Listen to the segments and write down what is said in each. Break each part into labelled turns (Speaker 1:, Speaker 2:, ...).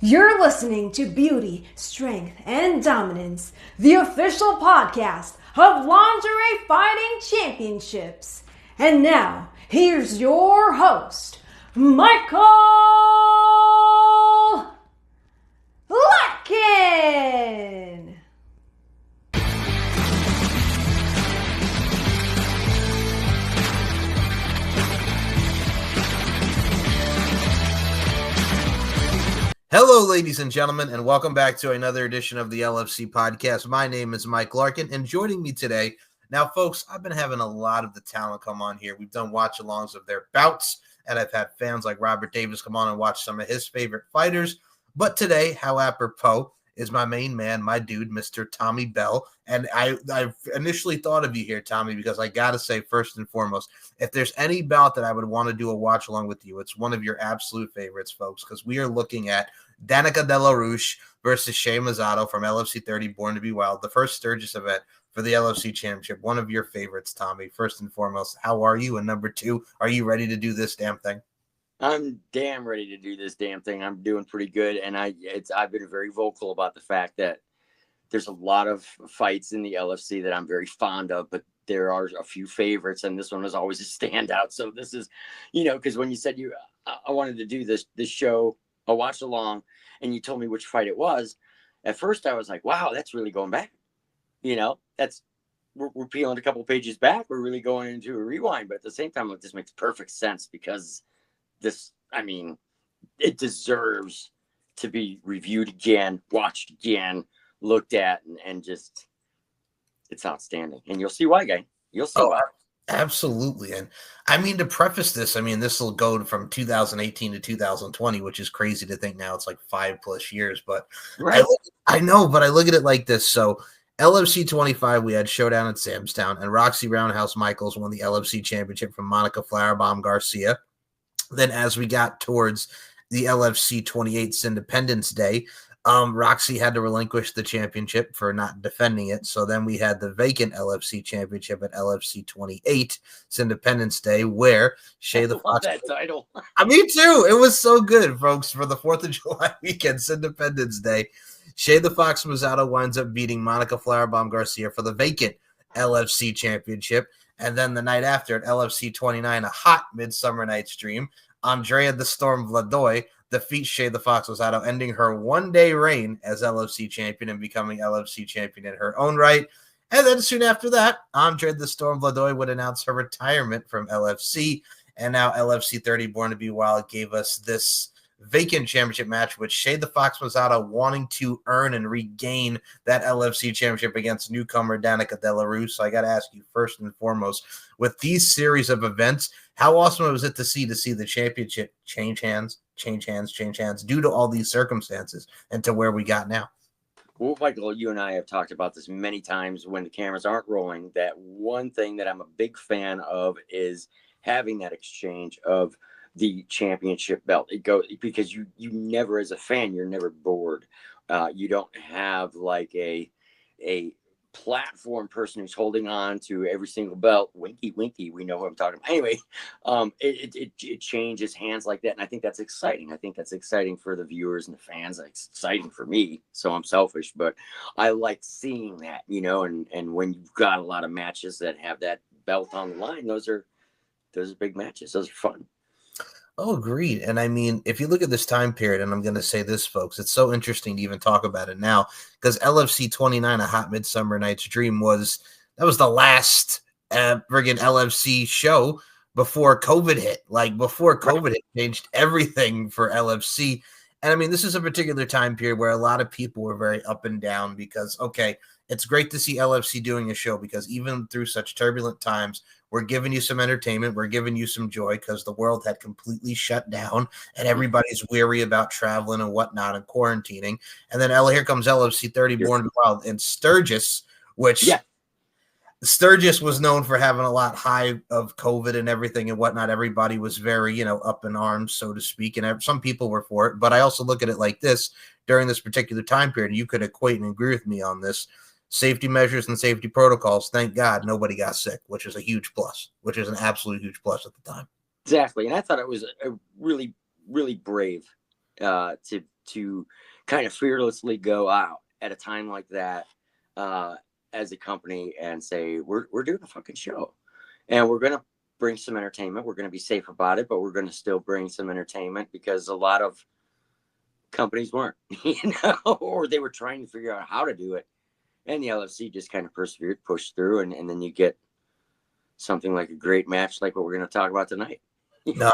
Speaker 1: You're listening to Beauty, Strength, and Dominance, the official podcast of Lingerie Fighting Championships. And now, here's your host, Michael Larkin.
Speaker 2: Hello, ladies and gentlemen, and welcome back to another edition of the LFC podcast. My name is Mike Larkin, and joining me today, now, folks, I've been having a lot of the talent come on here. We've done watch-alongs of their bouts, and I've had fans like Robert Davis come on and watch some of his favorite fighters. But today, how apropos, is my main man, my dude, Mr. Tommy Bell. And I initially thought of you here, Tommy, because I got to say, first and foremost, if there's any bout that I would want to do a watch along with you, it's one of your absolute favorites, folks, because we are looking at Danika Della Rouge versus Shay Mazzato from LFC 30, Born to be Wild, the first Sturgis event for the LFC Championship. One of your favorites, Tommy. First and foremost, how are you? And number two, are you ready to do this damn thing?
Speaker 3: I'm damn ready to do this damn thing. I'm doing pretty good, and I've been very vocal about the fact that there's a lot of fights in the LFC that I'm very fond of, but there are a few favorites, and this one is always a standout. So this is, because when you said I wanted to do this show, I watched along, and you told me which fight it was. At first, I was like, "Wow, that's really going back." We're peeling a couple pages back. We're really going into a rewind, but at the same time, this makes perfect sense because it deserves to be reviewed again, watched again, looked at, and just, it's outstanding. And you'll see why, guy. You'll see why.
Speaker 2: Absolutely. And I mean, to preface this, this will go from 2018 to 2020, which is crazy to think now. It's like 5+ years, but right. I know, but I look at it like this. So LFC 25, we had Showdown at Samstown, and Roxy Roundhouse Michaels won the LFC championship from Monica Flowerbomb Garcia. Then as we got towards the LFC 28's Independence Day, Roxy had to relinquish the championship for not defending it. So then we had the vacant LFC championship at LFC 28's Independence Day, where Shay the Fox.
Speaker 3: That title.
Speaker 2: Me too. It was so good, folks, for the 4th of July weekend, Independence Day. Shay the Fox Mazzato winds up beating Monica Flowerbomb Garcia for the vacant LFC championship. And then the night after at LFC 29, a hot Midsummer Night's Dream, Andrea the Storm Vladoy defeats Shay the Fox Mazzato, ending her one-day reign as LFC champion and becoming LFC champion in her own right. And then soon after that, Andrea the Storm Vladoy would announce her retirement from LFC. And now LFC 30, Born to be Wild, gave us this vacant championship match with Shay the Fox Mazzato wanting to earn and regain that LFC championship against newcomer Danika Della Rouge. So I got to ask you first and foremost, with these series of events, how awesome was it to see the championship change hands due to all these circumstances and to where we got now?
Speaker 3: Well, Michael, you and I have talked about this many times when the cameras aren't rolling, that one thing that I'm a big fan of is having that exchange of the championship belt. It goes because you never, as a fan, you're never bored. You don't have like a platform person who's holding on to every single belt. Winky, we know what I'm talking about. Anyway, it changes hands like that, and I think that's exciting. I think that's exciting for the viewers and the fans. It's exciting for me, so I'm selfish, but I like seeing that, and when you've got a lot of matches that have that belt on the line, those are big matches. Those are fun.
Speaker 2: Oh, agreed. And if you look at this time period, and I'm going to say this, folks, it's so interesting to even talk about it now because LFC 29, a hot Midsummer Night's Dream, was the last friggin' LFC show before COVID hit. Like before COVID hit, changed everything for LFC. And this is a particular time period where a lot of people were very up and down because, okay, it's great to see LFC doing a show because even through such turbulent times, we're giving you some entertainment. We're giving you some joy because the world had completely shut down and everybody's weary about traveling and whatnot and quarantining. And then here comes LFC 30, Born to be Wild in Sturgis, which Sturgis was known for having a lot high of COVID and everything and whatnot. Everybody was very, up in arms, so to speak. And some people were for it. But I also look at it like this during this particular time period. You could equate and agree with me on this. Safety measures and safety protocols, thank God nobody got sick, which is a huge plus, which is an absolute huge at the time.
Speaker 3: Exactly. And I thought it was a really, really brave to to kind of fearlessly go out at a time like that as a company and say, we're doing a fucking show, and we're going to bring some entertainment. We're going to be safe about it, but we're going to still bring some entertainment, because a lot of companies weren't, or they were trying to figure out how to do it. And the LFC just kind of persevered, pushed through, and then you get something like a great match like what we're going to talk about tonight.
Speaker 2: No,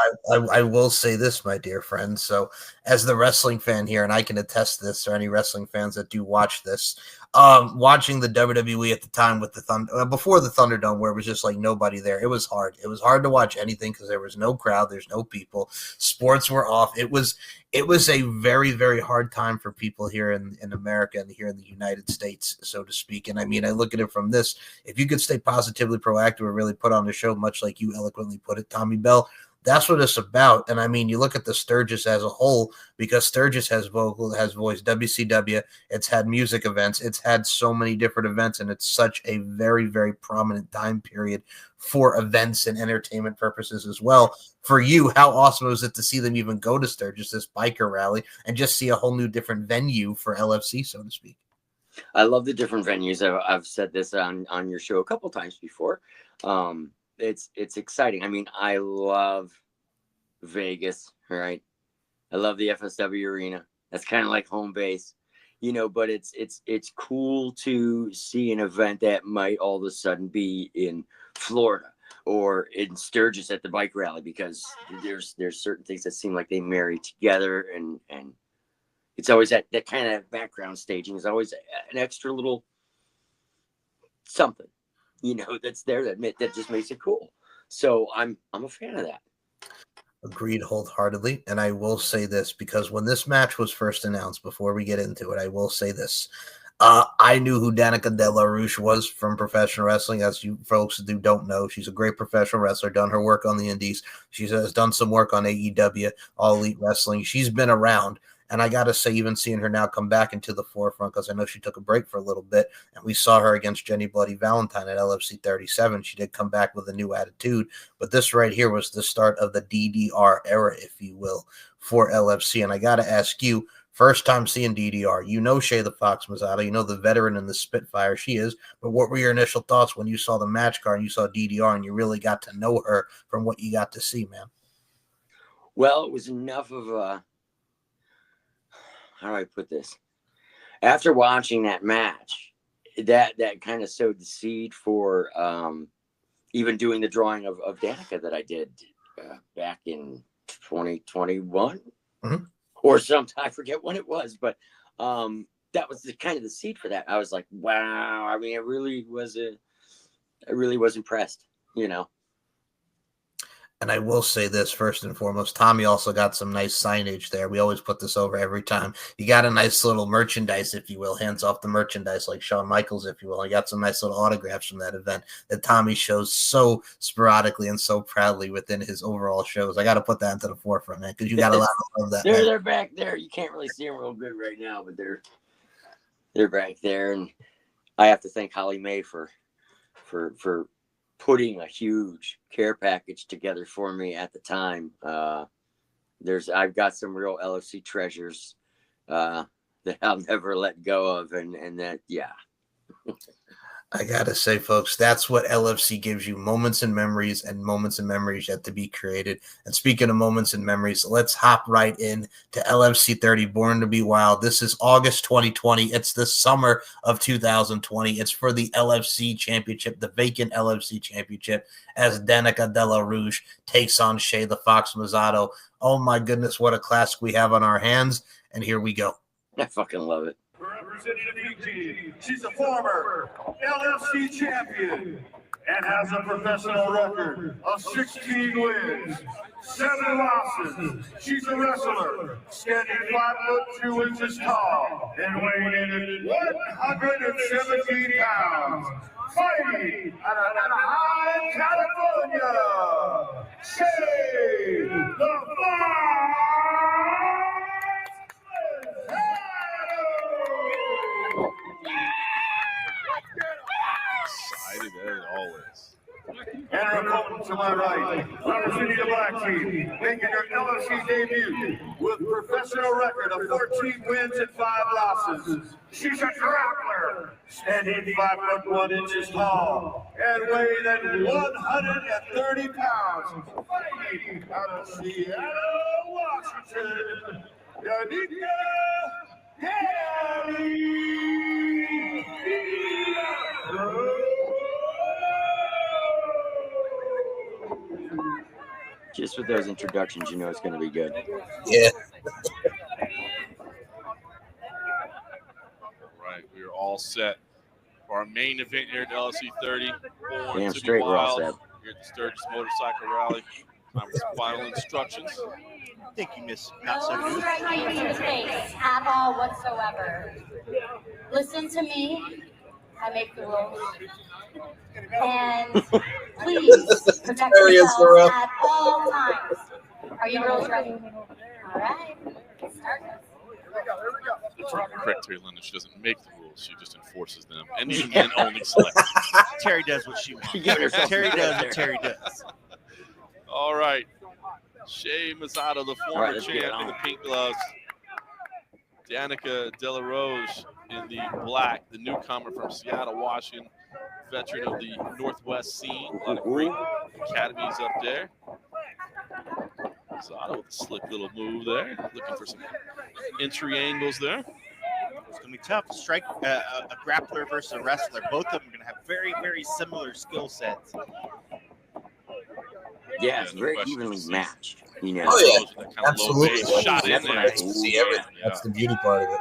Speaker 2: I will say this, my dear friends. So, as the wrestling fan here, and I can attest this, or any wrestling fans that do watch this, watching the WWE at the time with the Thunder, before the Thunderdome, where it was just like nobody there, it was hard. It was hard to watch anything because there was no crowd, there's no people, sports were off. It was a very, very hard time for people here in America and here in the United States, so to speak. And I mean, I look at it from this: if you could stay positively proactive and really put on a show, much like you eloquently put it, Tommy Bell. That's what it's about. And I mean, you look at the Sturgis as a whole, because Sturgis has voice WCW. It's had music events. It's had so many different events, and it's such a very, very prominent time period for events and entertainment purposes as well. For you, how awesome was it to see them even go to Sturgis, this biker rally, and just see a whole new different venue for LFC, so to speak?
Speaker 3: I love the different venues. I've said this on your show a couple times before. It's exciting. I mean, I love Vegas, right? I love the FSW arena. That's kind of like home base, but it's cool to see an event that might all of a sudden be in Florida or in Sturgis at the bike rally, because there's certain things that seem like they marry together, and it's always that kind of background staging is always an extra little something, that's there that just makes it cool. So I'm a fan of that.
Speaker 2: Agreed wholeheartedly. And I will say this, because when this match was first announced, before we get into it, I will say this. I knew who Danika Della Rouge was from professional wrestling. As you folks who don't know, she's a great professional wrestler, done her work on the indies. She has done some work on AEW, All Elite Wrestling. She's been around. And I got to say, even seeing her now come back into the forefront, because I know she took a break for a little bit, and we saw her against Jenny Bloody Valentine at LFC 37. She did come back with a new attitude. But this right here was the start of the DDR era, if you will, for LFC. And I got to ask you, first time seeing DDR, Shay the Fox Mazzato, the veteran and the Spitfire she is, but what were your initial thoughts when you saw the match card and you saw DDR and you really got to know her from what you got to see, man?
Speaker 3: Well, it was enough of a, how do I put this? After watching that match, that kind of sowed the seed for even doing the drawing of Danika that I did back in 2021 or sometime. I forget when it was, but that was the kind of the seed for that. I was like, wow. I mean, I really was impressed,
Speaker 2: And I will say this first and foremost, Tommy also got some nice signage there. We always put this over every time. You got a nice little merchandise, if you will, hands off the merchandise like Shawn Michaels, if you will. You got some nice little autographs from that event that Tommy shows so sporadically and so proudly within his overall shows. I got to put that into the forefront, man, because you got a lot of that.
Speaker 3: They're back there. You can't really see them real good right now, but they're back there. And I have to thank Holly May for putting a huge care package together for me at the time. I've got some real LFC treasures that I'll never let go of, and that, yeah.
Speaker 2: I gotta say, folks, that's what LFC gives you: moments and memories yet to be created. And speaking of moments and memories, let's hop right in to LFC 30, Born to Be Wild. This is August 2020. It's the summer of 2020. It's for the LFC Championship, the vacant LFC Championship, as Danika Della Rouge takes on Shay the Fox Mazzato. Oh my goodness, what a classic we have on our hands. And here we go.
Speaker 3: I fucking love it.
Speaker 4: Representing the team, she's a former LFC champion and has a professional record of 16 wins, 7 losses. She's a wrestler, standing 5'2" tall and weighing in at 117 pounds. Fighting out of Anaheim, California, Shay the Fox.
Speaker 5: Excited as always.
Speaker 4: And her opponent to my right, representing the black team, making her LFC debut with professional record of 14 wins and 5 losses. She's a grappler, standing 5'1" tall and weighing at 130 pounds, fighting out of Seattle, Washington, Danika.
Speaker 3: Just with those introductions, you know it's going to be good.
Speaker 2: Yeah.
Speaker 5: All right, we are all set for our main event here at LFC 30.
Speaker 3: Damn straight, we're all set.
Speaker 5: Here at the Sturgis Motorcycle Rally. Time for some final instructions.
Speaker 6: Thank you, Miss Not So
Speaker 7: Don't
Speaker 6: Good.
Speaker 7: strike me to the face at all whatsoever. Listen to me. I make the rules. And please protect yourselves at all times. Are you girls ready? All right. Let's start this.
Speaker 5: To correct Terry London, she doesn't make the rules, she just enforces them. And the men only select.
Speaker 6: Terry does what she wants.
Speaker 3: Terry
Speaker 6: does what Terry does.
Speaker 5: All right. Shay Mazzato, the former
Speaker 3: All right,
Speaker 5: champ in the pink gloves. Danika, Della Rouge in the black, the newcomer from Seattle, Washington, veteran of the Northwest scene. A lot of great academies up there. Mazzato with a slick little move there, looking for some entry angles there.
Speaker 6: It's going to be tough to strike a grappler versus a wrestler. Both of them are going to have very, very similar skill sets.
Speaker 3: Yeah, it's very evenly matched. You know.
Speaker 2: Oh, yeah.
Speaker 5: That kind of low
Speaker 2: Absolutely.
Speaker 5: base shot in
Speaker 3: That's
Speaker 5: there.
Speaker 3: what I
Speaker 2: See everything.
Speaker 5: Yeah.
Speaker 2: That's the beauty part of it.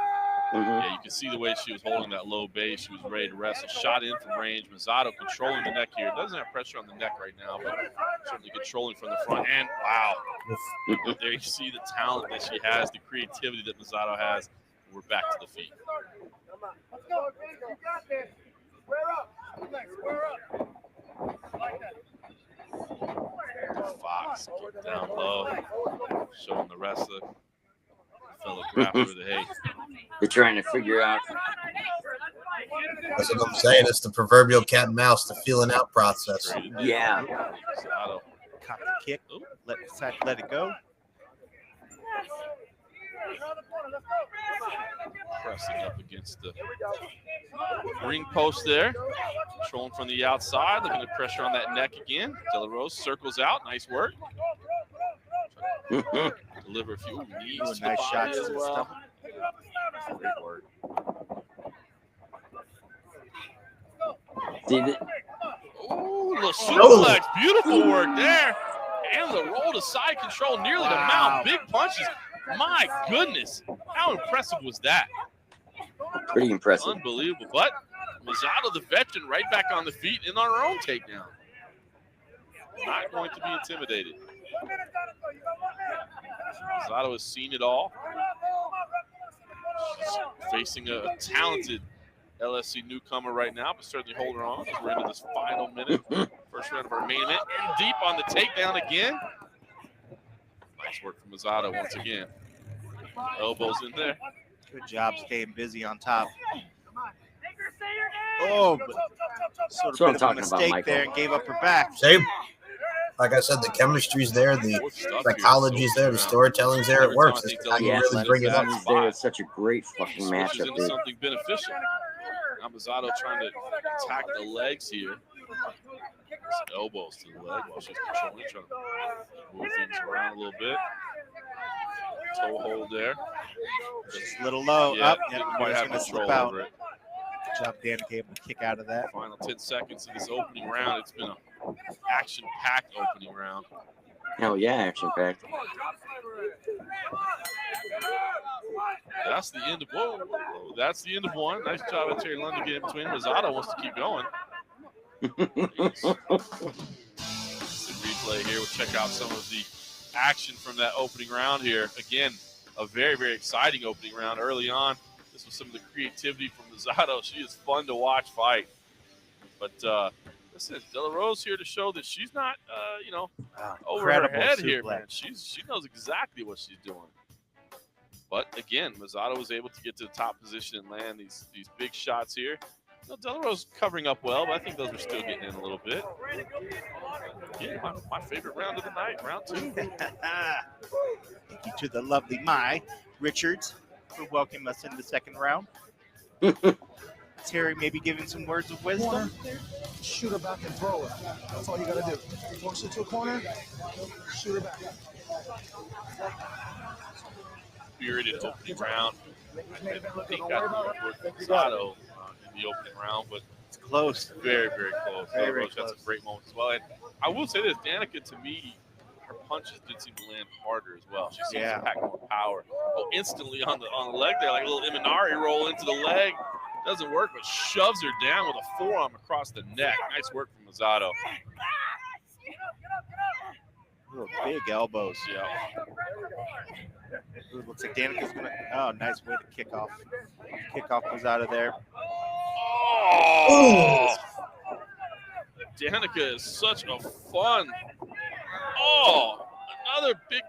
Speaker 5: Yeah, you can see the way she was holding that low base. She was ready to wrestle. Shot in from range. Mazzato controlling the neck here. Doesn't have pressure on the neck right now, but certainly controlling from the front end. Wow. There you see the talent that she has, the creativity that Mazzato has. We're back to the feet.
Speaker 4: Let's go. You got this. Square up. Square up.
Speaker 5: Fox kick down low. Showing the wrestler. Fellow grappler that, hey,
Speaker 3: They're trying to figure out.
Speaker 2: That's what I'm saying. It's the proverbial cat and mouse, the feeling out process.
Speaker 5: traded in.
Speaker 3: Yeah.
Speaker 5: Mazzato.
Speaker 6: Caught the kick. Let it go.
Speaker 5: Pressing up against the ring post there. Controlling from the outside. Looking at pressure on that neck again. Della Rouge circles out. Nice work. Deliver a few knees
Speaker 6: Ooh,
Speaker 5: to
Speaker 6: nice
Speaker 5: the
Speaker 6: shots
Speaker 5: body
Speaker 6: to
Speaker 5: as
Speaker 6: the
Speaker 5: well.
Speaker 6: stomach.
Speaker 5: Great work.
Speaker 3: Did it?
Speaker 5: Ooh, the suplex. Beautiful work there. And the roll to side control nearly the mount. Big punches. My goodness. How impressive was that?
Speaker 3: Pretty impressive.
Speaker 5: Unbelievable. But Mazzato, the veteran, right back on the feet and on her own takedown. Not going to be intimidated. Mazzato has seen it all. She's facing a talented LFC newcomer right now, but certainly holding her on as we're into this final minute. First round of our main event. And deep on the takedown again. Nice work from Mazzato once again. Elbows in there.
Speaker 6: Good job staying busy on top. Oh, but sort
Speaker 3: That's what I'm
Speaker 6: of bit of a
Speaker 3: talking about,
Speaker 6: mistake
Speaker 3: Michael.
Speaker 6: there and gave up her back.
Speaker 2: Same. Like I said, the chemistry's there, the
Speaker 5: Good stuff
Speaker 2: psychology's
Speaker 5: here.
Speaker 2: there, the storytelling's there. It works. It's how you
Speaker 3: Yeah,
Speaker 2: really bring it up.
Speaker 3: Leonard's there. It's such a great fucking
Speaker 5: Switches
Speaker 3: matchup,
Speaker 5: into
Speaker 3: dude.
Speaker 5: something beneficial. Now Mazzato trying to attack the legs here. His elbows to the leg while she's controlling, trying to move things around a little bit. Toe hold there.
Speaker 6: Just a little low.
Speaker 5: Yeah,
Speaker 6: Up.
Speaker 5: didn't
Speaker 6: Yeah,
Speaker 5: quite
Speaker 6: he's
Speaker 5: have
Speaker 6: going to slip
Speaker 5: control
Speaker 6: out.
Speaker 5: over it.
Speaker 6: Good job, Danika, able to kick out of that.
Speaker 5: Final 10 seconds of this opening round. It's been an action-packed opening round.
Speaker 3: Hell yeah, action packed.
Speaker 5: That's the end of whoa. That's the end of one. Nice job at Terry London getting in between. Mazzato wants to keep going. Replay here. We'll check out some of the action from that opening round here. Again, a very, very exciting opening round early on. This was some of the creativity from Mazzato. She is fun to watch fight. But listen, Della Rouge here to show that she's not, over her head here, man. She knows exactly what she's doing. But again, Mazzato was able to get to the top position and land these big shots here. Della Rouge covering up well, but I think those were still getting in a little bit. again, my favorite round of the night, round 2.
Speaker 6: Thank you to the lovely Mai Richards for welcoming us in the second round. Terry maybe giving some words of wisdom.
Speaker 8: Shoot her back and throw her. That's all you got to do. Force it to a corner, shoot her back.
Speaker 5: Spirited opening round. I think I threw Mazzato in the opening round, but
Speaker 6: It's close.
Speaker 5: very, very close.
Speaker 6: Very, very
Speaker 5: Rouge got
Speaker 6: close.
Speaker 5: some great moments as well. And I will say this, Danika, to me, her punches did seem to land harder as well. She seems
Speaker 6: Yeah.
Speaker 5: to pack more power. Oh, instantly on the leg there, like a little Imanari roll into the leg. Doesn't work, but shoves her down with a forearm across the neck. Nice work from Mazzato.
Speaker 6: Little big elbows.
Speaker 5: Yeah.
Speaker 6: Ooh, looks like Danica's gonna. Oh, nice way to kick off. Kickoff was out of there.
Speaker 5: Oh! Danika is such a fun. Oh, another big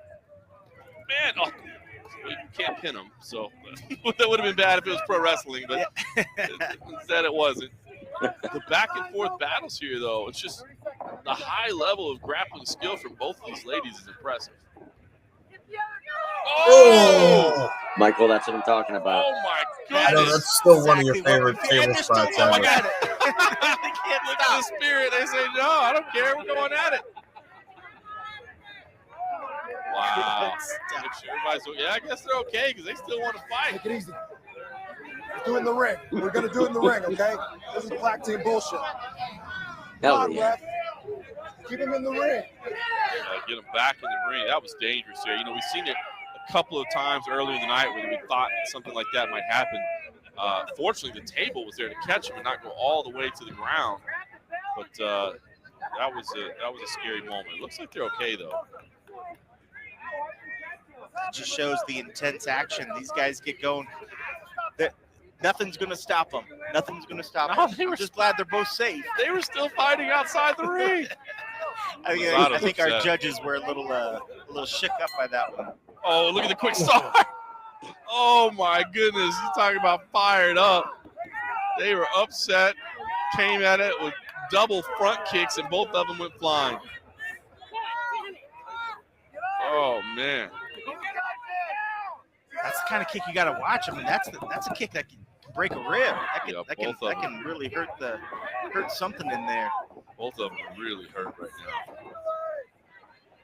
Speaker 5: man. Oh, you can't pin him. So that would have been bad if it was pro wrestling, but instead it wasn't. The back and forth battles here, though, it's just the high level of grappling skill from both of these ladies is impressive. Oh!
Speaker 3: Michael, that's what I'm talking about.
Speaker 5: Oh my
Speaker 2: I know
Speaker 5: goodness!
Speaker 2: that's still one of your
Speaker 6: Exactly what
Speaker 2: favorite
Speaker 6: we-
Speaker 2: table
Speaker 6: and they're still
Speaker 2: spots
Speaker 6: going
Speaker 2: ever.
Speaker 6: at it. They can't
Speaker 5: Look at
Speaker 6: stop.
Speaker 5: the spirit. They say, no, I don't care. We're going at it. Wow. Make sure everybody's, yeah, I guess they're okay because they still want to fight.
Speaker 8: Take it easy. Do it in the ring. We're going to do it in the ring, okay? This is black team bullshit. Come
Speaker 3: Hell
Speaker 8: on,
Speaker 3: yeah.
Speaker 8: ref. Keep him in the ring.
Speaker 5: Get him back in the ring. That was dangerous here. You know, we've seen it a couple of times earlier in the night where we thought something like that might happen. Fortunately, the table was there to catch him and not go all the way to the ground. But that was a scary moment. It looks like they're okay though.
Speaker 6: It just shows the intense action. These guys get going. Nothing's going to stop them. Nothing's going to stop
Speaker 5: No,
Speaker 6: them.
Speaker 5: they were
Speaker 6: I'm just glad they're both safe.
Speaker 5: They were still fighting outside the ring.
Speaker 6: I think our
Speaker 5: upset.
Speaker 6: judges were a little shook up by that one.
Speaker 5: Oh, look at the quick start. Oh my goodness. You're talking about fired up. They were upset, came at it with double front kicks, and both of them went flying. Oh man.
Speaker 6: That's the kind of kick you got to watch. I mean, that's a kick that can break a rib.
Speaker 5: Yeah,
Speaker 6: That
Speaker 5: both of
Speaker 6: can really hurt something in there.
Speaker 5: Both of them are really hurt right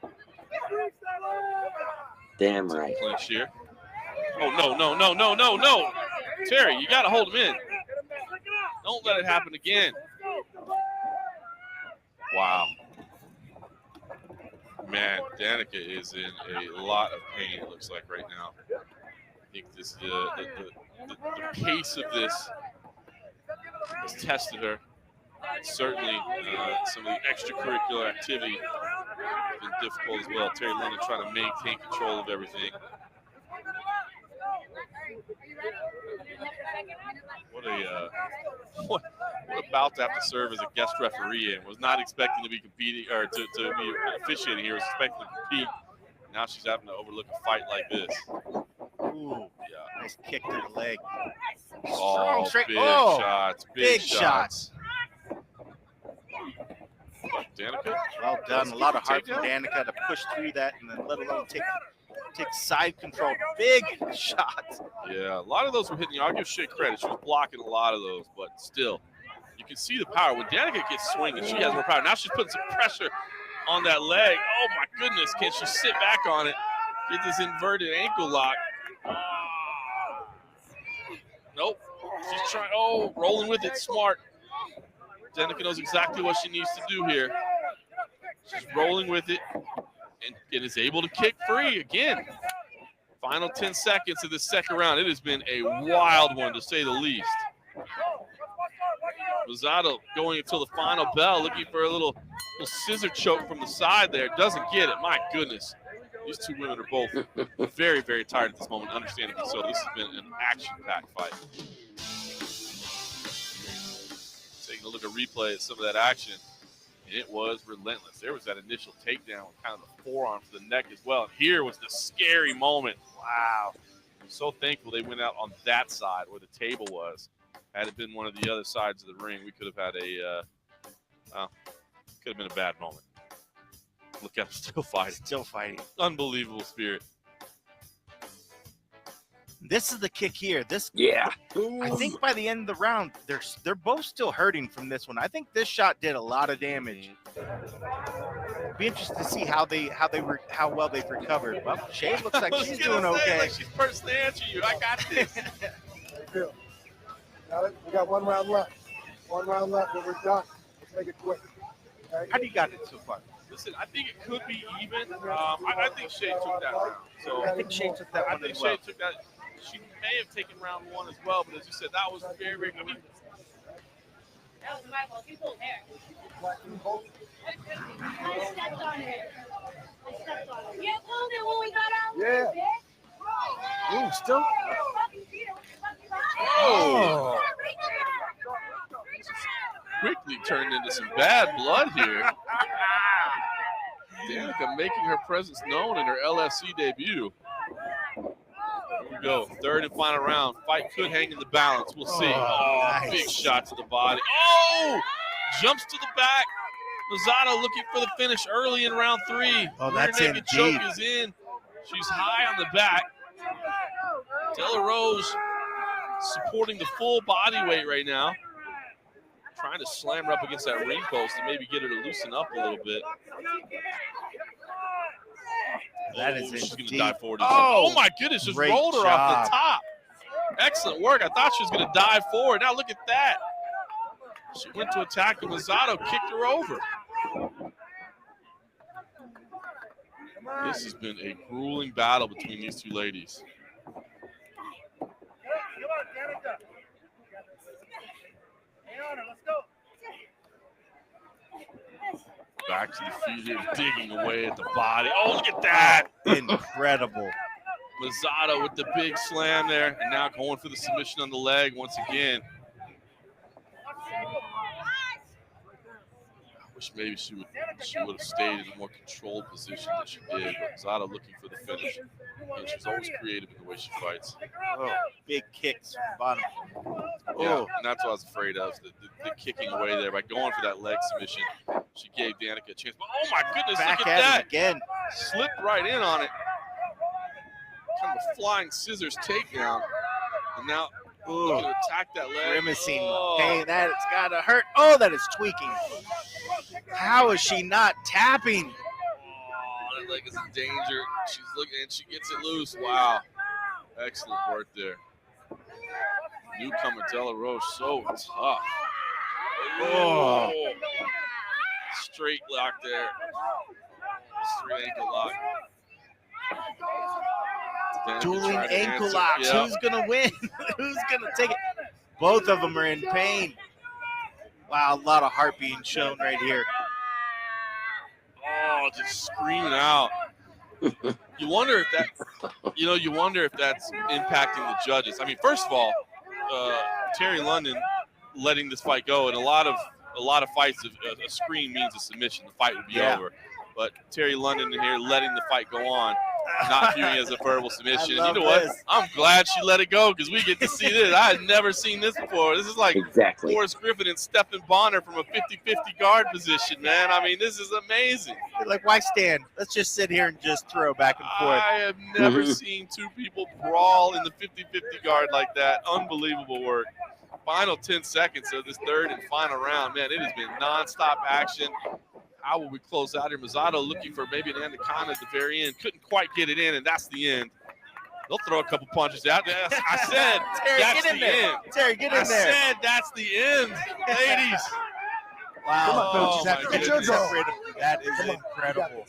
Speaker 5: now.
Speaker 3: Damn right.
Speaker 5: Clinch here. Oh, no. Terry, you got to hold him in. Don't let it happen again. Wow. Man, Danika is in a lot of pain, it looks like, right now. I think this the pace of this has tested her. Certainly, some of the extracurricular activity has been difficult as well. Terry London trying to maintain control of everything. What a bout to have to serve as a guest referee and was not expecting to be competing or to be officiating here, was expecting to compete. Now she's having to overlook a fight like this.
Speaker 6: Ooh,
Speaker 5: Yeah.
Speaker 6: nice kick to the leg.
Speaker 5: Oh,
Speaker 6: Straight-
Speaker 5: big
Speaker 6: oh,
Speaker 5: shots.
Speaker 6: big
Speaker 5: shots. What, Danika?
Speaker 6: Well done. A lot of heart from
Speaker 5: Takedown?
Speaker 6: Danika to push through that and then let alone take side control. Big shots.
Speaker 5: Yeah, a lot of those were hitting. I'll give Shay credit. She was blocking a lot of those, but still, you can see the power. When Danika gets swinging, she has more power. Now she's putting some pressure on that leg. Oh, my goodness. Can she sit back on it? Get this inverted ankle lock. Nope. She's trying. Oh, rolling with it. Smart. Danika knows exactly what she needs to do here. She's rolling with it and is able to kick free again. Final 10 seconds of the second round. It has been a wild one, to say the least. Mazzato going until the final bell, looking for a little scissor choke from the side there. Doesn't get it. My goodness. These two women are both very, very tired at this moment, understandably so. This has been an action-packed fight. Taking a look at replay at some of that action, and it was relentless. There was that initial takedown with kind of the forearm to the neck as well. And here was the scary moment. Wow. I'm so thankful they went out on that side where the table was. Had it been one of the other sides of the ring, we could have had a bad moment. Look at him still fighting.
Speaker 6: Still fighting.
Speaker 5: Unbelievable spirit.
Speaker 6: This is the kick here.
Speaker 3: Yeah.
Speaker 6: I think by the end of the round, they're both still hurting from this one. I think this shot did a lot of damage. Be interested to see how well they've recovered. Well, Shay looks like she's doing okay.
Speaker 5: Like she's personally answering you. I got this.
Speaker 8: Got it? We got 1 round left. 1 round left and we're done. Let's make it quick. Okay?
Speaker 6: How do you got it so far?
Speaker 5: Listen, I think it could be even. I think Shay took that round. So
Speaker 6: I think Shay took that
Speaker 5: I
Speaker 6: one
Speaker 5: think
Speaker 6: as well.
Speaker 5: Shay took that. She may have taken round 1 as well, but as you said, that was very, very. I mean,
Speaker 7: That was my fault. You pulled hair. I stepped on it. You pulled it when we got out.
Speaker 8: Yeah.
Speaker 7: Ooh,
Speaker 6: still.
Speaker 5: oh, quickly turned into some bad blood here. Danika making her presence known in her LFC debut. Here we go, 3rd and final round. Fight could hang in the balance. We'll see.
Speaker 6: Nice.
Speaker 5: Big shot to the body. Oh, jumps to the back. Mazzato looking for the finish early in round 3.
Speaker 6: Oh, that's
Speaker 5: Rear
Speaker 6: in
Speaker 5: naked choke
Speaker 6: deep.
Speaker 5: is in. She's high on the back. Della Rouge supporting the full body weight right now. Trying to slam her up against that ring post and maybe get her to loosen up a little bit.
Speaker 6: That is
Speaker 5: she's
Speaker 6: in
Speaker 5: going to
Speaker 6: deep.
Speaker 5: dive forward.
Speaker 6: Oh,
Speaker 5: Oh, my goodness, just
Speaker 6: great
Speaker 5: rolled her off
Speaker 6: job.
Speaker 5: the top. Excellent work. I thought she was going to dive forward. Now look at that. She went to attack and Mazzato kicked her over. This has been a grueling battle between these two ladies. Back to the feet here, digging away at the body. Oh, look at that.
Speaker 6: Incredible.
Speaker 5: Mazzato with the big slam there, and now going for the submission on the leg once again. I wish maybe she would have stayed in a more controlled position than she did. But Mazzato looking for the finish. And she's always creative in the way she fights.
Speaker 6: Oh, big kicks from the bottom.
Speaker 5: Yeah,
Speaker 6: Oh,
Speaker 5: and that's what I was afraid of, the kicking away there. By going for that leg submission, she gave Danika a chance. But oh my goodness,
Speaker 6: back
Speaker 5: look
Speaker 6: at
Speaker 5: at that.
Speaker 6: it again.
Speaker 5: Slipped right in on it. Kind of a flying scissors takedown. And now looking to attack that leg.
Speaker 6: Grimacing.
Speaker 5: Oh.
Speaker 6: Hey, that's got to hurt. Oh, that is tweaking. How is she not tapping?
Speaker 5: Oh, that leg is in danger. She's looking, and she gets it loose. Wow. Excellent work there. Newcomer Della Rouge, so tough. Oh. Straight lock there. Straight ankle lock. Danika
Speaker 6: Dueling
Speaker 5: trying to
Speaker 6: ankle
Speaker 5: answer.
Speaker 6: locks.
Speaker 5: Yep.
Speaker 6: Who's going to win? Who's going to take it? Both of them are in pain. Wow, a lot of heart being shown right here.
Speaker 5: Oh, just screaming out. You wonder if that's impacting the judges. I mean, first of all, Terry London letting this fight go, and a lot of fights, a screen means a submission. The fight would be over. But Terry London in here letting the fight go on, not viewing it as a verbal submission. You know what? I'm glad she let it go because we get to see this. I had never seen this before. This is like Forrest Griffin and Stephen Bonner from a 50-50 guard position, man. I mean, this is amazing.
Speaker 6: Like, why stand? Let's just sit here and just throw back and forth.
Speaker 5: I have never seen two people brawl in the 50-50 guard like that. Unbelievable work. Final 10 seconds of this 3rd and final round. Man, it has been nonstop action. How will we close out here? Mazzato looking for maybe an anaconda at the very end. Couldn't quite get it in, and that's the end. They'll throw a couple punches out. I said
Speaker 6: Terry,
Speaker 5: that's
Speaker 6: get in
Speaker 5: the
Speaker 6: there.
Speaker 5: end.
Speaker 6: Terry, get in
Speaker 5: I
Speaker 6: there.
Speaker 5: said that's the end, ladies.
Speaker 6: Wow.
Speaker 5: Oh,
Speaker 6: That
Speaker 5: my goodness.
Speaker 6: That is incredible.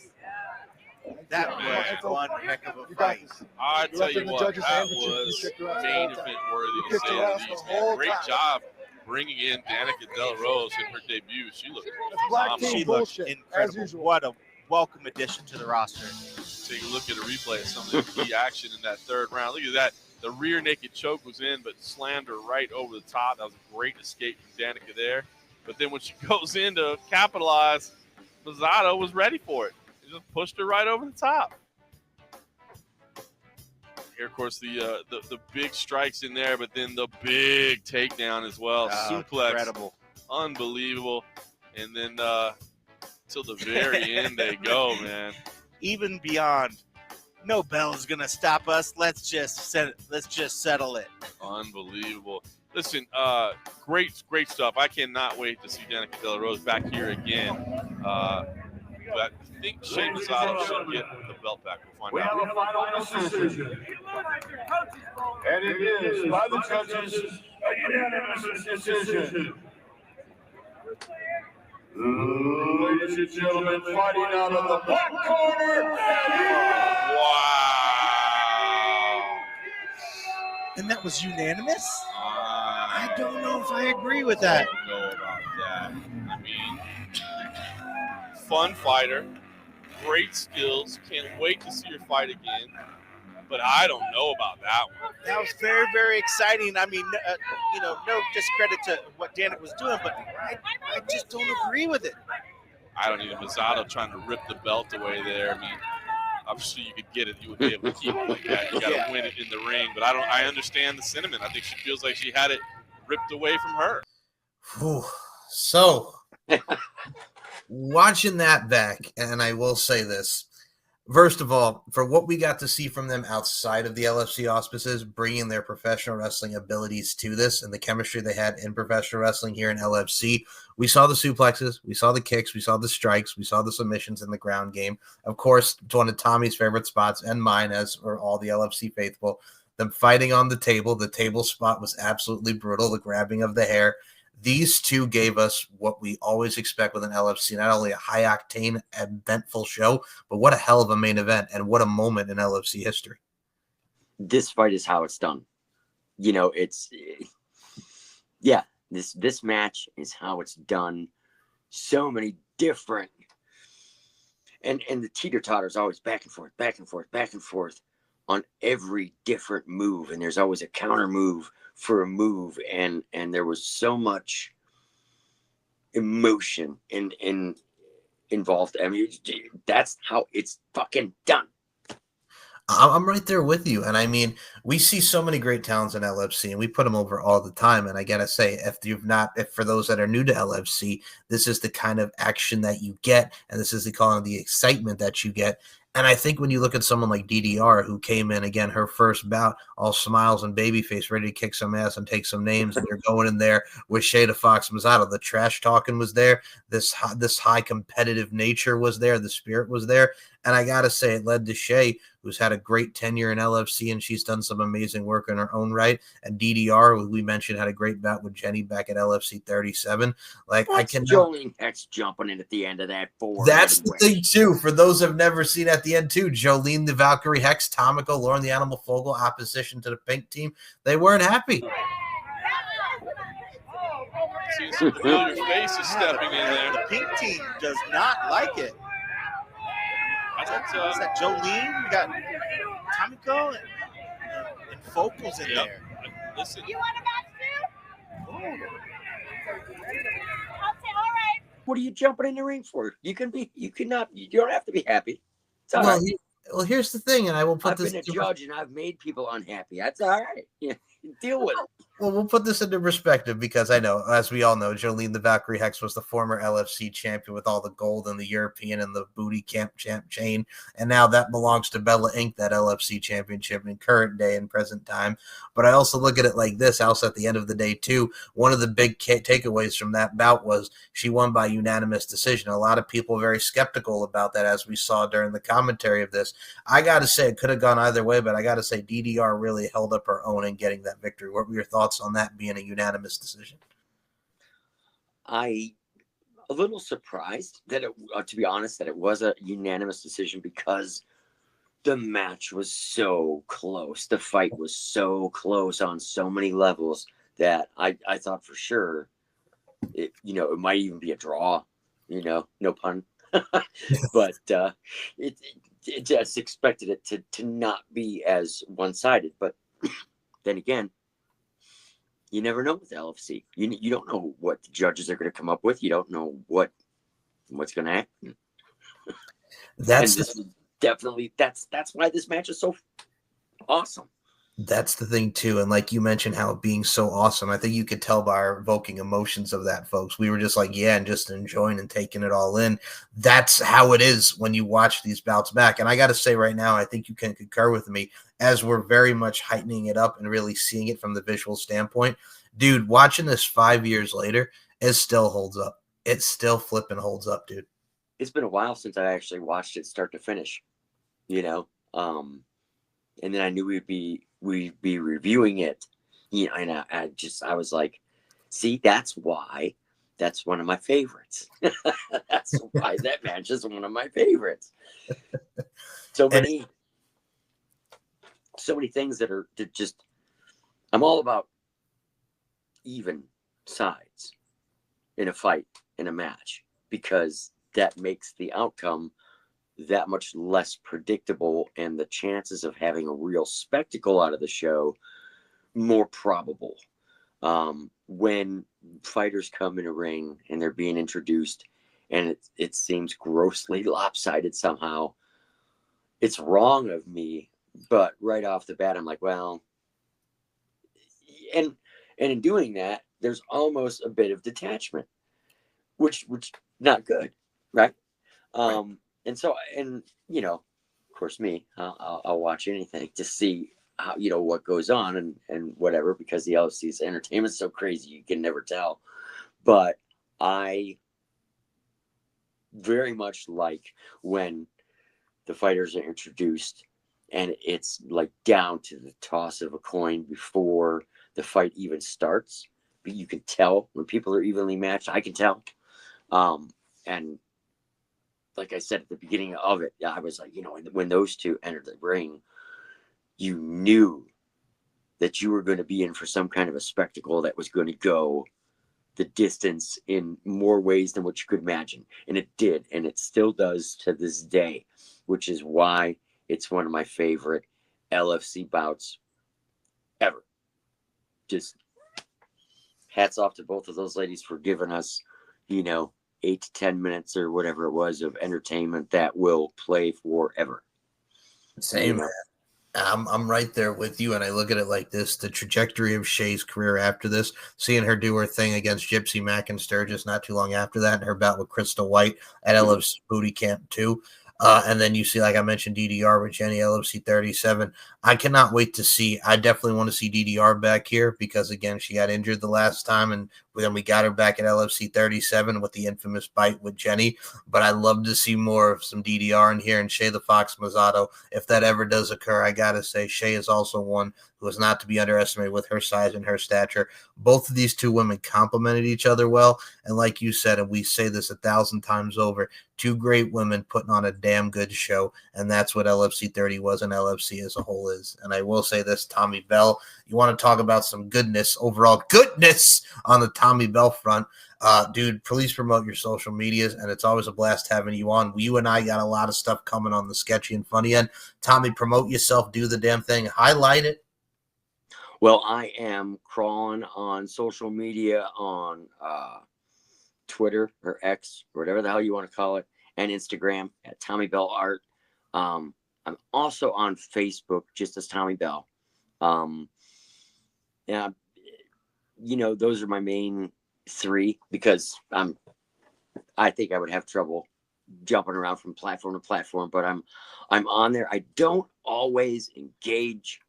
Speaker 6: That was one heck of a fight.
Speaker 5: I tell you what, that was main event worthy to say the least. Man, great job bringing in Danika Della Rouge in her debut. She looked phenomenal.
Speaker 6: She looked incredible. What a welcome addition to the roster.
Speaker 5: Take a look at a replay of some of the key action in that 3rd round. Look at that. The rear naked choke was in, but slammed her right over the top. That was a great escape from Danika there. But then when she goes in to capitalize, Mazzato was ready for it. He just pushed her right over the top. Here, of course, the big strikes in there, but then the big takedown as well. Suplex.
Speaker 6: Incredible.
Speaker 5: Unbelievable. And then till the very end they go, man.
Speaker 6: Even beyond, no bell is gonna stop us. Let's just settle it.
Speaker 5: Unbelievable. Listen, great stuff. I cannot wait to see Danika Della Rose back here again. But I think Shay Mazzato should get the belt back. We'll
Speaker 4: We
Speaker 5: find
Speaker 4: have
Speaker 5: out.
Speaker 4: a final decision. And it is by the judges, a unanimous decision. Ladies and gentlemen, fighting out of the black corner.
Speaker 5: Wow.
Speaker 6: And that was unanimous?
Speaker 5: I
Speaker 6: don't know if I agree with that.
Speaker 5: I don't know about that. I mean, fun fighter, great skills. Can't wait to see her fight again. But I don't know about that one.
Speaker 6: That was very, very exciting. I mean, no discredit to what Danika was doing, but I just don't agree with it.
Speaker 5: I don't even Mazzato trying to rip the belt away there. I mean, obviously you could get it, you would be able to keep it like that. You got to win it in the ring. But I understand the sentiment. I think she feels like she had it ripped away from her.
Speaker 2: Whew. So, watching that back, and I will say this. First of all, for what we got to see from them outside of the LFC auspices, bringing their professional wrestling abilities to this and the chemistry they had in professional wrestling here in LFC, we saw the suplexes, we saw the kicks, we saw the strikes, we saw the submissions in the ground game. Of course, it's one of Tommy's favorite spots and mine, as are all the LFC faithful. Them fighting on the table spot was absolutely brutal, the grabbing of the hair. These two gave us what we always expect with an LFC, not only a high-octane, eventful show, but what a hell of a main event and what a moment in LFC history.
Speaker 3: This fight is how it's done. You know, this match is how it's done. So many different, and the teeter-totter is always back and forth, back and forth, back and forth on every different move, and there's always a counter move for a move, and there was so much emotion involved. I mean, that's how it's fucking done.
Speaker 2: I'm right there with you. And I mean, we see so many great talents in LFC and we put them over all the time. And I got to say, if for those that are new to LFC, this is the kind of action that you get. And this is the excitement that you get. And I think when you look at someone like DDR, who came in, again, her first bout, all smiles and baby face, ready to kick some ass and take some names, and you're going in there with Shay the Fox Mazzato. The trash talking was there. This high competitive nature was there. The spirit was there. And I got to say, it led to Shay, who's had a great tenure in LFC, and she's done some amazing work in her own right. And DDR, who we mentioned, had a great bout with Jenny back at LFC 37.
Speaker 3: Jolene Hex jumping in at the end of that four.
Speaker 2: That's the thing, too. For those who have never seen at the end, too, Jolene the Valkyrie Hex, Tomiko, Lauren the Animal Fogel, opposition to the pink team, they weren't happy.
Speaker 5: See some familiar faces stepping in there.
Speaker 6: The pink team does not like it. Is that Jolene? We got Tomiko and Focals in there.
Speaker 5: Listen.
Speaker 7: You want a match too? I'll say, all right.
Speaker 3: What are you jumping in the ring for? You don't have to be happy. It's all right.
Speaker 2: Well, here's the thing, and I will put
Speaker 3: I've been a judge and I've made people unhappy. That's all right. Yeah, deal with it.
Speaker 2: Well, we'll put this into perspective because I know, as we all know, Jolene the Valkyrie Hex was the former LFC champion with all the gold and the European and the booty camp champ chain. And now that belongs to Bella Inc., that LFC championship in current day and present time. But I also look at it like this, also at the end of the day, too. One of the big takeaways from that bout was she won by unanimous decision. A lot of people are very skeptical about that, as we saw during the commentary of this. I got to say, it could have gone either way, but I got to say DDR really held up her own in getting that victory. What were your thoughts on that being a unanimous decision?
Speaker 3: A little surprised that to be honest, that it was a unanimous decision because the match was so close. The fight was so close on so many levels that I thought for sure it might even be a draw, no pun. But it just expected it to not be as one-sided. But then again, you never know with LFC. You don't know what the judges are going to come up with. You don't know what's going to happen. That's why this match is so awesome.
Speaker 2: That's the thing too. And like you mentioned, how it being so awesome, I think you could tell by our evoking emotions of that, folks. We were just like, yeah, and just enjoying and taking it all in. That's how it is when you watch these bouts back. And I got to say right now, I think you can concur with me, as we're very much heightening it up and really seeing it from the visual standpoint. Dude, watching this 5 years later, it still holds up. It still flipping holds up, dude.
Speaker 3: It's been a while since I actually watched it start to finish, you know. And then I knew we'd be reviewing it, you know, and I was like, see, that's why that's one of my favorites. That's why that match is one of my favorites. So many things that just, I'm all about even sides in a fight, in a match, because that makes the outcome that much less predictable and the chances of having a real spectacle out of the show more probable. When fighters come in a ring and they're being introduced and it seems grossly lopsided somehow, it's wrong of me, but right off the bat I'm like, well, and in doing that there's almost a bit of detachment, which not good, right?
Speaker 2: Right.
Speaker 3: And so, and you know, of course, me, I'll watch anything to see how, you know, what goes on and whatever, because the LFC's entertainment's so crazy you can never tell. But I very much like when the fighters are introduced and it's like down to the toss of a coin before the fight even starts. But you can tell when people are evenly matched. I can tell. And like I said at the beginning of it, I was like, you know, when those two entered the ring, you knew that you were going to be in for some kind of a spectacle that was going to go the distance in more ways than what you could imagine. And it did. And it still does to this day, which is why it's one of my favorite LFC bouts ever. Just hats off to both of those ladies for giving us, you know, 8 to 10 minutes or whatever it was of entertainment that will play forever.
Speaker 2: Same, man. I'm right there with you, and I look at it like this: the trajectory of Shay's career after this, seeing her do her thing against Gypsy Mack and Sturgis not too long after that, and her bout with Crystal White at LFC Booty Camp 2. And then you see, like I mentioned, DDR with Jenny, LFC 37. I cannot wait to see. I definitely want to see DDR back here because, again, she got injured the last time, and then we got her back at LFC 37 with the infamous bite with Jenny. But I'd love to see more of some DDR in here and Shay the Fox Mazzato. If that ever does occur, I got to say, Shay is also one who is not to be underestimated with her size and her stature. Both of these two women complemented each other well. And like you said, and we say this 1,000 times over, two great women putting on a damn good show. And that's what LFC 30 was and LFC as a whole is. And I will say this, Tommy Bell, you want to talk about some goodness, overall goodness on the Tommy Bell front. Dude, please promote your social medias, and it's always a blast having you on. You and I got a lot of stuff coming on the sketchy and funny end. Tommy, promote yourself, do the damn thing, highlight it.
Speaker 3: Well, I am crawling on social media on Twitter or X, or whatever the hell you want to call it, and Instagram at Tommy Bell Art. I'm also on Facebook just as Tommy Bell. Yeah, you know, those are my main three because I think I would have trouble jumping around from platform to platform, but I'm on there. I don't always engage,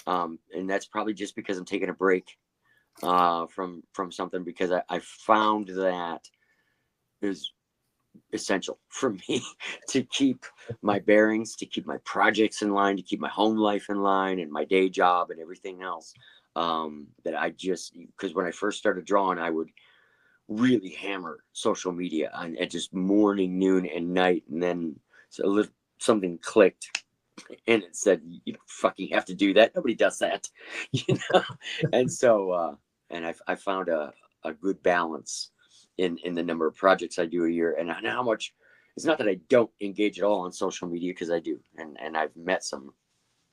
Speaker 3: and that's probably just because I'm taking a break from something, because I found that it was essential for me to keep my bearings, to keep my projects in line, to keep my home life in line, and my day job and everything else. That I just, because when I first started drawing, I would really hammer social media and just morning, noon, and night, and then something clicked and it said, you don't fucking have to do that. Nobody does that, you know. And so and I found a good balance in the number of projects I do a year, and how much. It's not that I don't engage at all on social media, because I do, and I've met some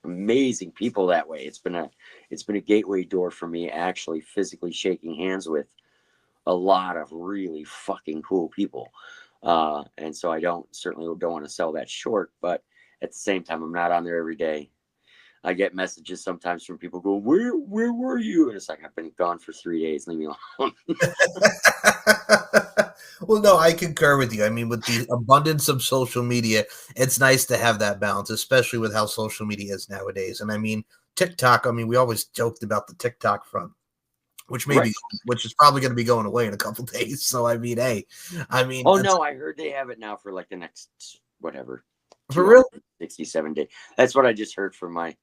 Speaker 3: amazing people that way. It's been a gateway door for me, actually physically shaking hands with a lot of really fucking cool people. And so I certainly don't want to sell that short, but at the same time, I'm not on there every day. I get messages sometimes from people go, where were you? And it's like, I've been gone for 3 days. Leave me alone.
Speaker 2: Well, no, I concur with you. I mean, with the abundance of social media, it's nice to have that balance, especially with how social media is nowadays. And I mean, TikTok, I mean, we always joked about the TikTok front, which which is probably going to be going away in a couple days. So, I mean, hey, I mean.
Speaker 3: Oh, no, I heard they have it now for like the next, whatever.
Speaker 2: For real?
Speaker 3: 67 days. That's what I just heard from my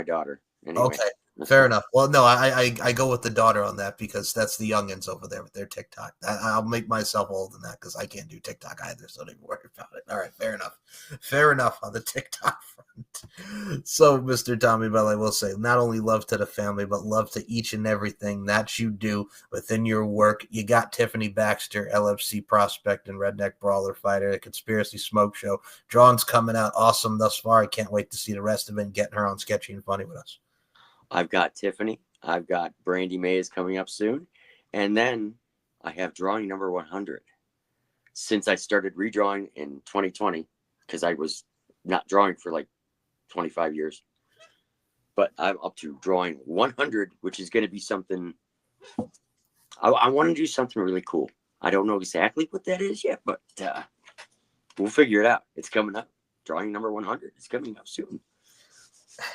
Speaker 3: daughter. Anyway.
Speaker 2: Okay. Fair enough. Well, no, I go with the daughter on that because that's the youngins over there with their TikTok. I'll make myself old in that because I can't do TikTok either, so don't even worry about it. All right, fair enough. Fair enough on the TikTok front. So, Mr. Tommy Bell, I will say, not only love to the family, but love to each and everything that you do within your work. You got Tiffany Baxter, LFC prospect and redneck brawler fighter, a conspiracy smoke show. Drawing's coming out awesome thus far. I can't wait to see the rest of it and getting her on Sketchy and Funny with us.
Speaker 3: I've got Tiffany. I've got Brandy Mays coming up soon. And then I have drawing number 100. Since I started redrawing in 2020, because I was not drawing for like 25 years. But I'm up to drawing 100, which is going to be something. I want to do something really cool. I don't know exactly what that is yet, but we'll figure it out. It's coming up. Drawing number 100. It's coming up soon.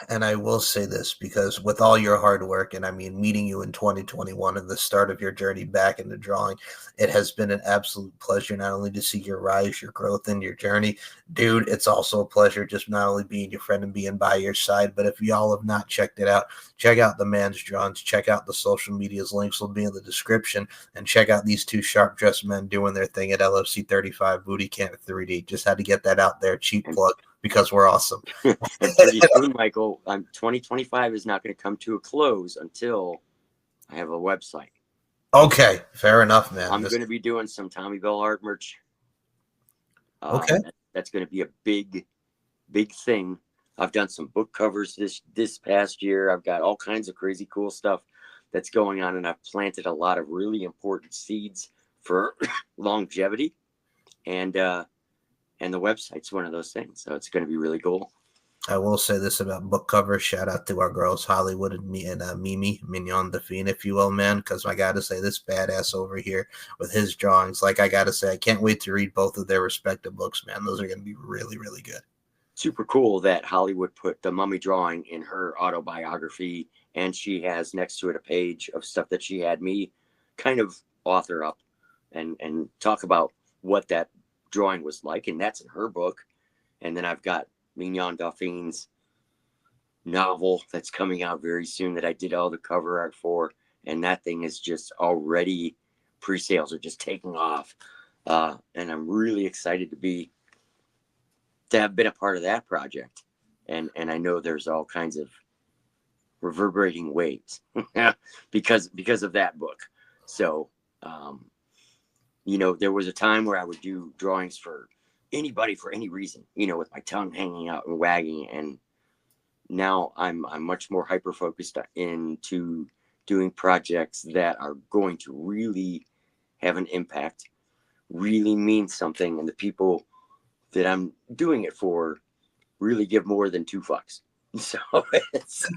Speaker 2: And I will say this because with all your hard work, and I mean, meeting you in 2021 and the start of your journey back into drawing, it has been an absolute pleasure not only to see your rise, your growth, and your journey. Dude, it's also a pleasure just not only being your friend and being by your side, but if y'all have not checked it out, check out the man's drawings, check out the social medias, links will be in the description, and check out these two sharp-dressed men doing their thing at LFC 35 Booty Camp 3D. Just had to get that out there, cheap plug. Because we're awesome.
Speaker 3: And pretty soon, Michael, 2025 is not going to come to a close until I have a website.
Speaker 2: Okay, fair enough, man.
Speaker 3: I'm going to be doing some Tommy Bell art merch.
Speaker 2: Okay.
Speaker 3: That's going to be a big thing. I've done some book covers this past year. I've got all kinds of crazy cool stuff that's going on, and I've planted a lot of really important seeds for longevity. And the website's one of those things. So it's going to be really cool.
Speaker 2: I will say this about book covers. Shout out to our girls, Hollywood and Mimi, Mignon Define, if you will, man. Because I got to say, this badass over here with his drawings, like I got to say, I can't wait to read both of their respective books, man. Those are going to be really, really good.
Speaker 3: Super cool that Hollywood put the mummy drawing in her autobiography. And she has next to it a page of stuff that she had me kind of author up and talk about what that drawing was like, and that's in her book. And then I've got Mignon Dauphine's novel that's coming out very soon that I did all the cover art for, and that thing is just already pre-sales are just taking off, and I'm really excited to have been a part of that project, and I know there's all kinds of reverberating waves because of that book. So there was a time where I would do drawings for anybody for any reason, with my tongue hanging out and wagging. And now I'm much more hyper focused into doing projects that are going to really have an impact, really mean something. And the people that I'm doing it for really give more than 2 fucks. So it's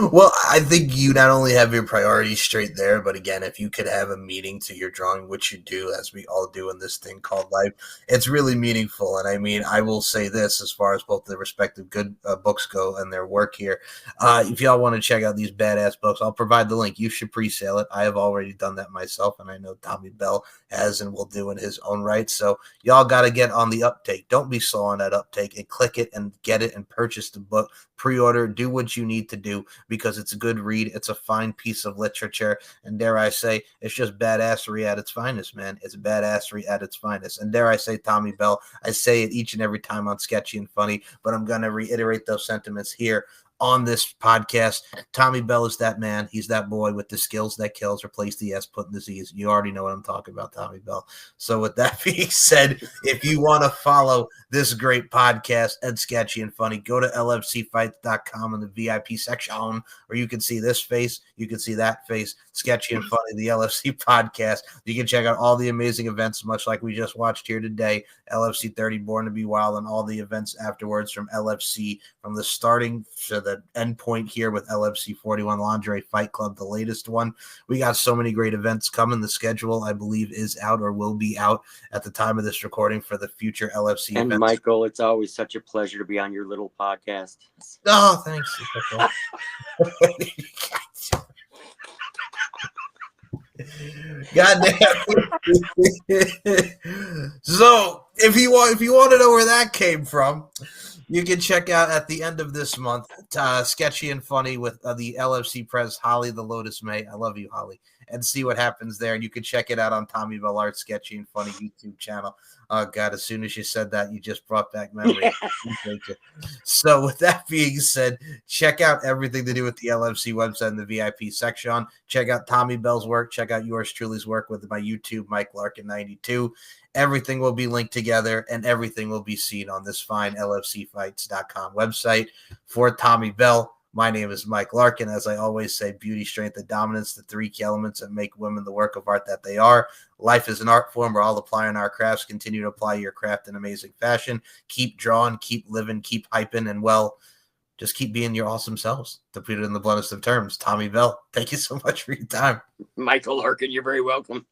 Speaker 2: well, I think you not only have your priorities straight there, but again, if you could have a meaning to your drawing, which you do, as we all do in this thing called life, it's really meaningful. And I mean, I will say this as far as both the respective good books go and their work here. If y'all want to check out these badass books, I'll provide the link. You should pre-sale it. I have already done that myself, and I know Tommy Bell has and will do in his own right. So y'all got to get on the uptake. Don't be slow on that uptake and click it and get it and purchase the book, pre-order, do what you need to do because it's a good read. It's a fine piece of literature. And dare I say, it's just badassery at its finest, man. It's badassery at its finest. And dare I say, Tommy Bell, I say it each and every time on Sketchy and Funny, but I'm going to reiterate those sentiments here on this podcast. Tommy Bell is that man. He's that boy with the skills that kills. Replace the S, put in the Z's. You already know what I'm talking about, Tommy Bell. So with that being said, if you want to follow this great podcast and Sketchy and Funny, go to lfcfights.com in the VIP section, where you can see this face, you can see that face, Sketchy and Funny, the LFC podcast. You can check out all the amazing events, much like we just watched here today, LFC 30, Born to be Wild, and all the events afterwards from LFC, from the starting to the end point here with LFC 41 Lingerie Fight Club, the latest one. We got so many great events coming. The schedule, I believe, is out or will be out at the time of this recording for the future LFC
Speaker 3: and
Speaker 2: events.
Speaker 3: Michael, it's always such a pleasure to be on your little podcast.
Speaker 2: Oh, thanks. Goddamn. So if you want to know where that came from, you can check out at the end of this month, Sketchy and Funny with the LFC press, Holly the Lotus May. I love you, Holly. And see what happens there. And you can check it out on Tommy Bellart's Sketchy and Funny YouTube channel. Oh, God, as soon as you said that, you just brought back memories. So with that being said, check out everything to do with the LFC website and the VIP section. Check out Tommy Bell's work. Check out yours truly's work with my YouTube, Mike Larkin 92. Everything will be linked together, and everything will be seen on this fine LFCfights.com website. For Tommy Bell, my name is Mike Larkin. As I always say, beauty, strength, and dominance, the three key elements that make women the work of art that they are. Life is an art form. We're all applying our crafts. Continue to apply your craft in amazing fashion. Keep drawing, keep living, keep hyping, and, well, just keep being your awesome selves, to put it in the bluntest of terms. Tommy Bell, thank you so much for your time.
Speaker 3: Michael Larkin, you're very welcome.